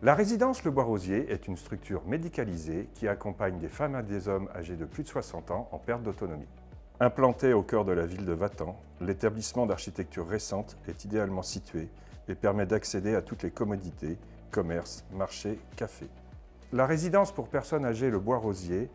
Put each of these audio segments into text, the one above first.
La résidence Le Bois-Rosier est une structure médicalisée qui accompagne des femmes et des hommes âgés de plus de 60 ans en perte d'autonomie. Implanté au cœur de la ville de Vatan, l'établissement d'architecture récente est idéalement situé et permet d'accéder à toutes les commodités, commerces, marchés, cafés. La résidence pour personnes âgées Le Bois-Rosier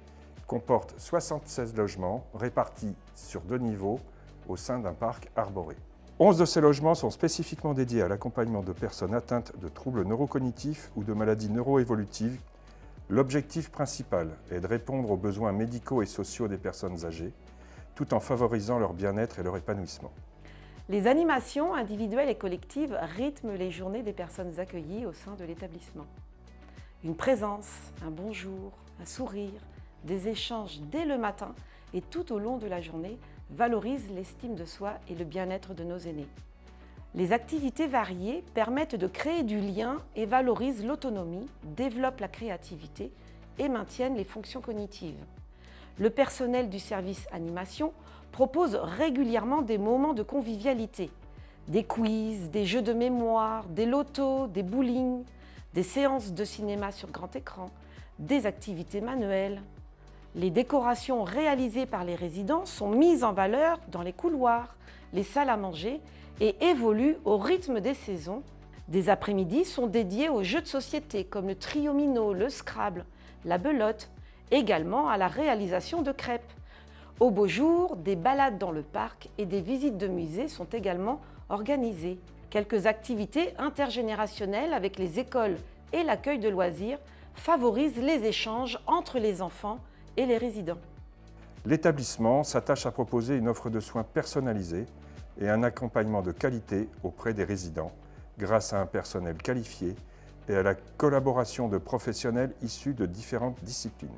comporte 76 logements répartis sur 2 niveaux au sein d'un parc arboré. 11 de ces logements sont spécifiquement dédiés à l'accompagnement de personnes atteintes de troubles neurocognitifs ou de maladies neuroévolutives. L'objectif principal est de répondre aux besoins médicaux et sociaux des personnes âgées, tout en favorisant leur bien-être et leur épanouissement. Les animations individuelles et collectives rythment les journées des personnes accueillies au sein de l'établissement. Une présence, un bonjour, un sourire, des échanges dès le matin et tout au long de la journée valorisent l'estime de soi et le bien-être de nos aînés. Les activités variées permettent de créer du lien et valorisent l'autonomie, développent la créativité et maintiennent les fonctions cognitives. Le personnel du service animation propose régulièrement des moments de convivialité, des quiz, des jeux de mémoire, des lotos, des bowling, des séances de cinéma sur grand écran, des activités manuelles. Les décorations réalisées par les résidents sont mises en valeur dans les couloirs, les salles à manger et évoluent au rythme des saisons. Des après-midi sont dédiés aux jeux de société comme le triomino, le Scrabble, la belote, également à la réalisation de crêpes. Au beau jour, des balades dans le parc et des visites de musées sont également organisées. Quelques activités intergénérationnelles avec les écoles et l'accueil de loisirs favorisent les échanges entre les enfants et les résidents. L'établissement s'attache à proposer une offre de soins personnalisée et un accompagnement de qualité auprès des résidents grâce à un personnel qualifié et à la collaboration de professionnels issus de différentes disciplines.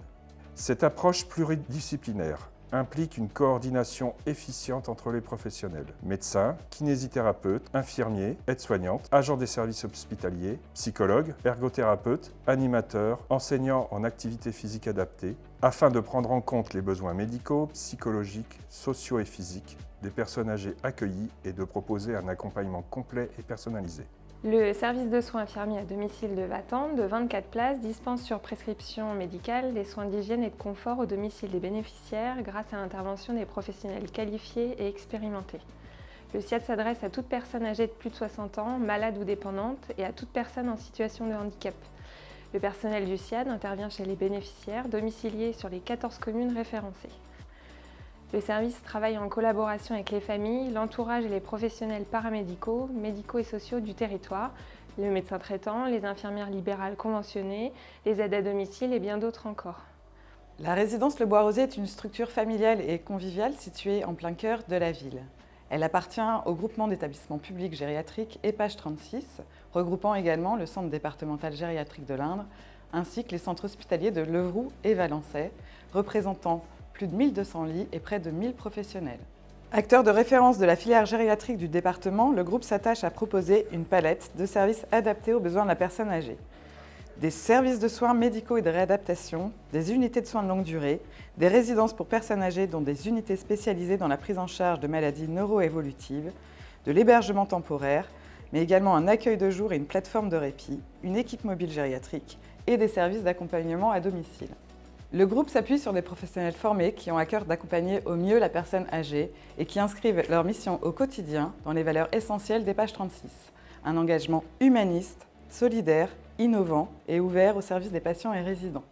Cette approche pluridisciplinaire implique une coordination efficiente entre les professionnels, médecins, kinésithérapeutes, infirmiers, aides-soignantes, agents des services hospitaliers, psychologues, ergothérapeutes, animateurs, enseignants en activité physique adaptée, afin de prendre en compte les besoins médicaux, psychologiques, sociaux et physiques des personnes âgées accueillies et de proposer un accompagnement complet et personnalisé. Le service de soins infirmiers à domicile de Vatan, de 24 places, dispense sur prescription médicale des soins d'hygiène et de confort au domicile des bénéficiaires grâce à l'intervention des professionnels qualifiés et expérimentés. Le SIAD s'adresse à toute personne âgée de plus de 60 ans, malade ou dépendante, et à toute personne en situation de handicap. Le personnel du SIAD intervient chez les bénéficiaires domiciliés sur les 14 communes référencées. Le service travaille en collaboration avec les familles, l'entourage et les professionnels paramédicaux, médicaux et sociaux du territoire, le médecin traitant, les infirmières libérales conventionnées, les aides à domicile et bien d'autres encore. La résidence Le Bois-Rosier est une structure familiale et conviviale située en plein cœur de la ville. Elle appartient au groupement d'établissements publics gériatriques EPAGE 36, regroupant également le centre départemental gériatrique de l'Indre, ainsi que les centres hospitaliers de Levroux et Valençay, représentant plus de 1200 lits et près de 1000 professionnels. Acteur de référence de la filière gériatrique du département, le groupe s'attache à proposer une palette de services adaptés aux besoins de la personne âgée. Des services de soins médicaux et de réadaptation, des unités de soins de longue durée, des résidences pour personnes âgées dont des unités spécialisées dans la prise en charge de maladies neuroévolutives, de l'hébergement temporaire, mais également un accueil de jour et une plateforme de répit, une équipe mobile gériatrique et des services d'accompagnement à domicile. Le groupe s'appuie sur des professionnels formés qui ont à cœur d'accompagner au mieux la personne âgée et qui inscrivent leur mission au quotidien dans les valeurs essentielles d'EPAGE 36. Un engagement humaniste, solidaire, innovant et ouvert au service des patients et résidents.